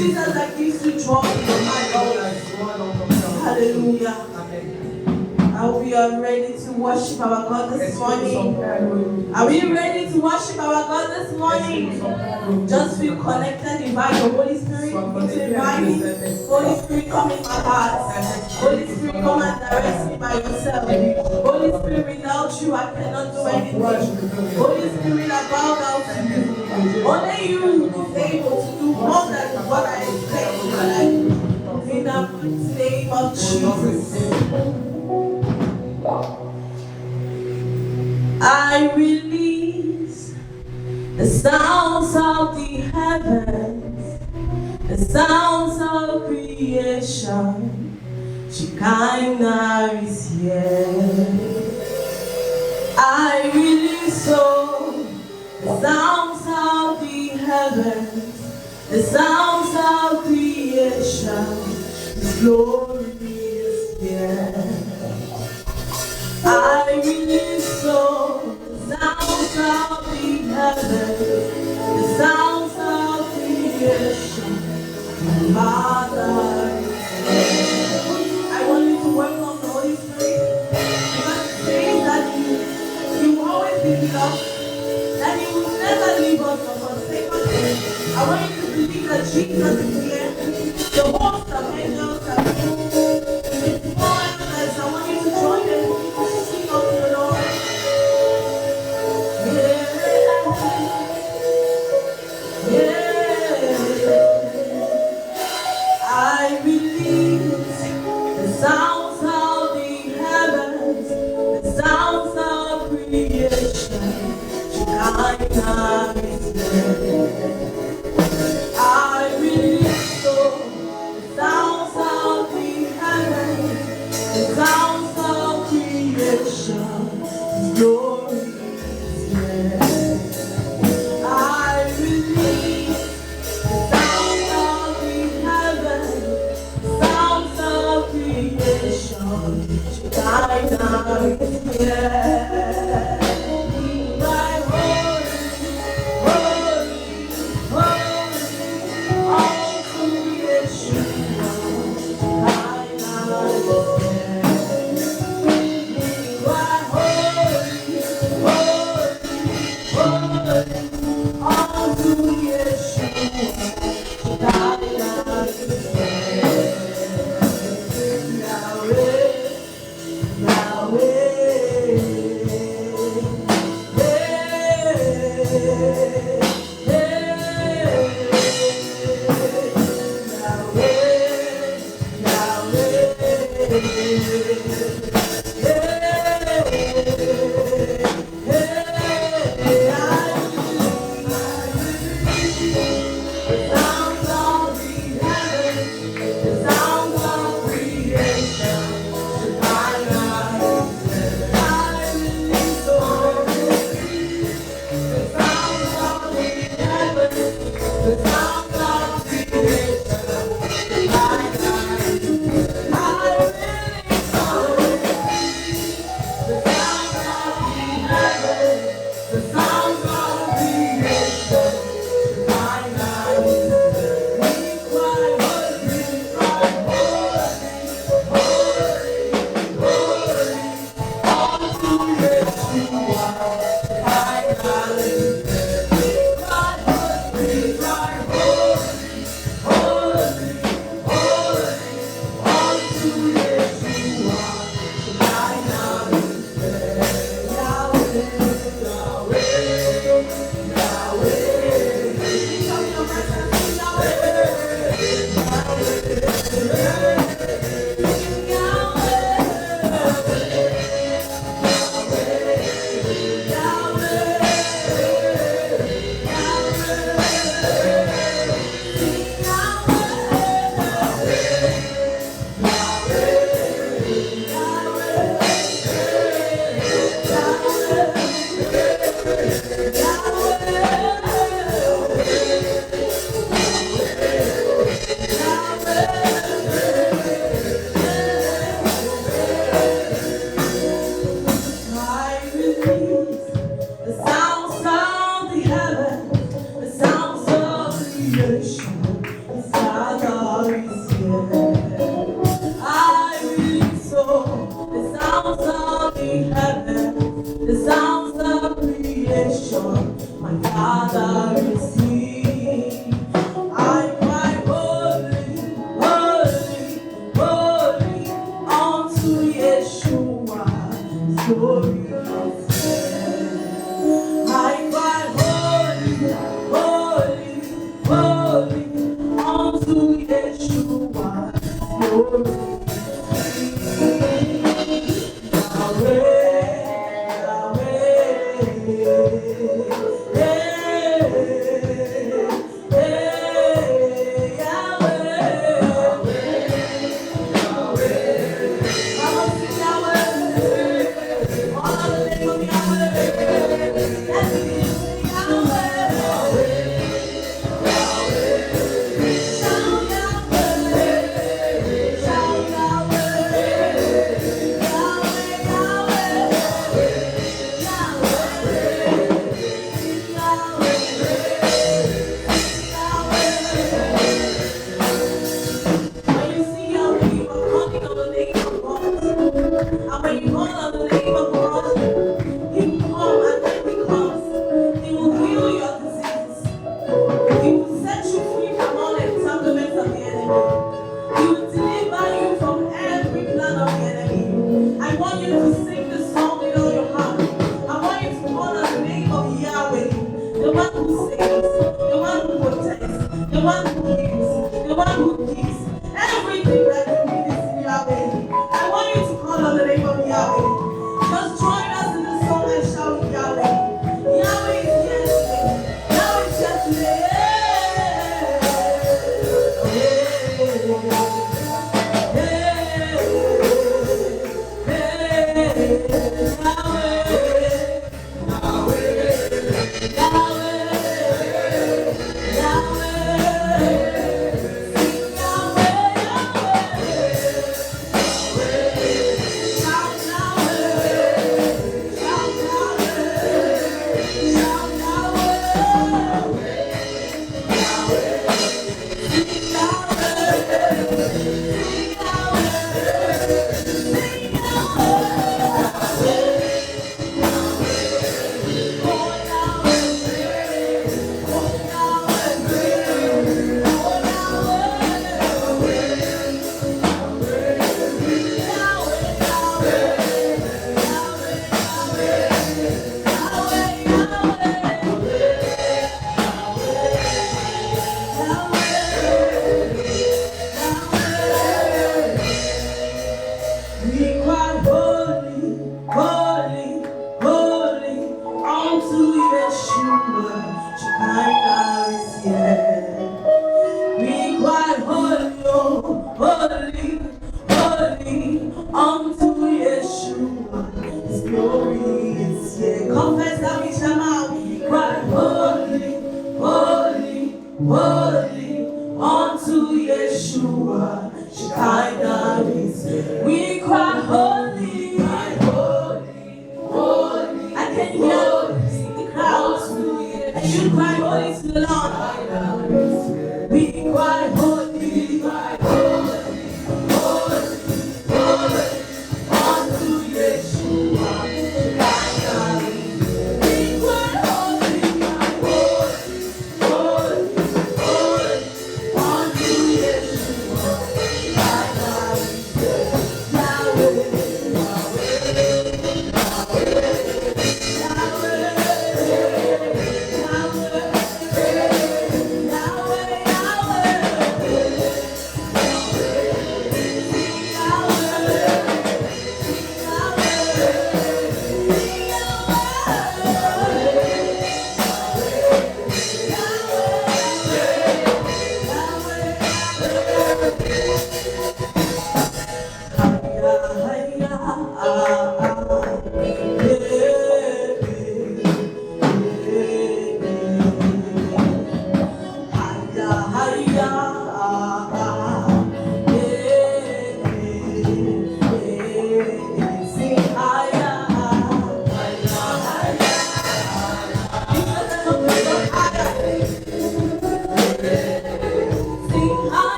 Jesus that gives you joy in your heart. Hallelujah. Are we ready to worship our God this morning? Are we ready to worship our God this morning? Just feel connected. Invite the Holy Spirit into invite me. Holy Spirit, come in my heart. Holy Spirit, come and direct me by yourself. Holy Spirit, without you, I cannot do anything. Holy Spirit, I bow down to you. Only you is able to do more than what I expect in my life. In the mighty name of Jesus. I release the sounds of the heavens, the sounds of creation. Shekinah is here. I release the sounds of the heavens, the sounds of creation. His glory is here. I release the sounds of the heavens, the sounds of creation. Father, I want you to welcome the Holy Spirit, because it says that you will always be with us, that He will never leave us or forsake us. I want you to believe that Jesus is here. The host of angels are here. It's more endless. I want you to join them. Sing of the Lord. I release the sounds of the heavens, the sounds of creation. Shekinah is here. I release the sounds of the I release so the sounds of the heaven, the sounds of creation, my Father receive. I cry holy, holy, holy unto Yeshua, glorious. I cry holy, holy, holy unto Yeshua, glorious.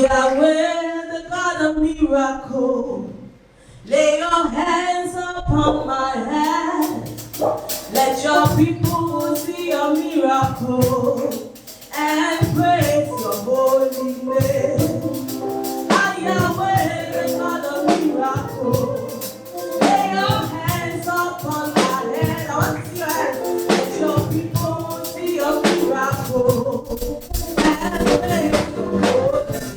Yahweh, the God of miracle, lay your hands upon my head. Let your people see your miracle and praise your holy name. Yahweh, the God of miracle, lay your hands upon my head. I want to see your hands. Let your people see your miracle and praise your holy name.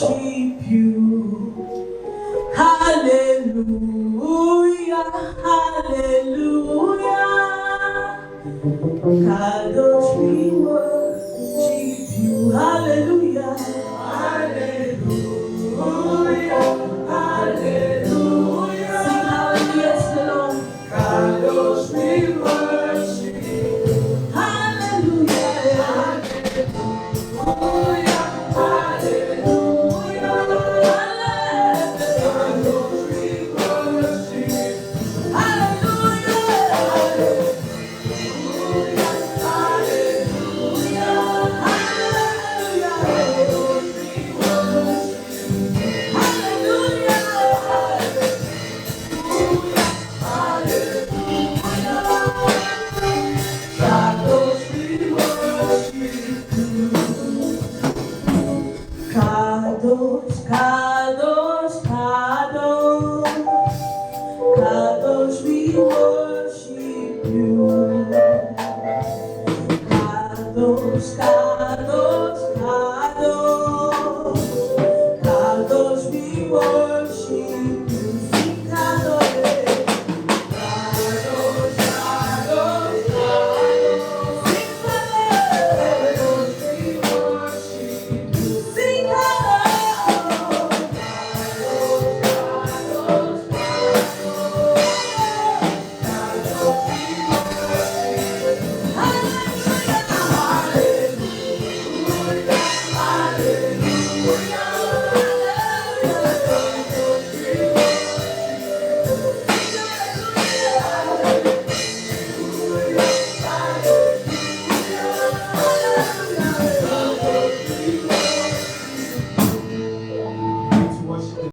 worship you. Hallelujah, hallelujah. Kadosh, we worship you. Hallelujah, hallelujah, hallelujah. Sing hallelujah to the Lord. Kadosh, we worship you. Hallelujah, hallelujah, hallelujah. Kadosh,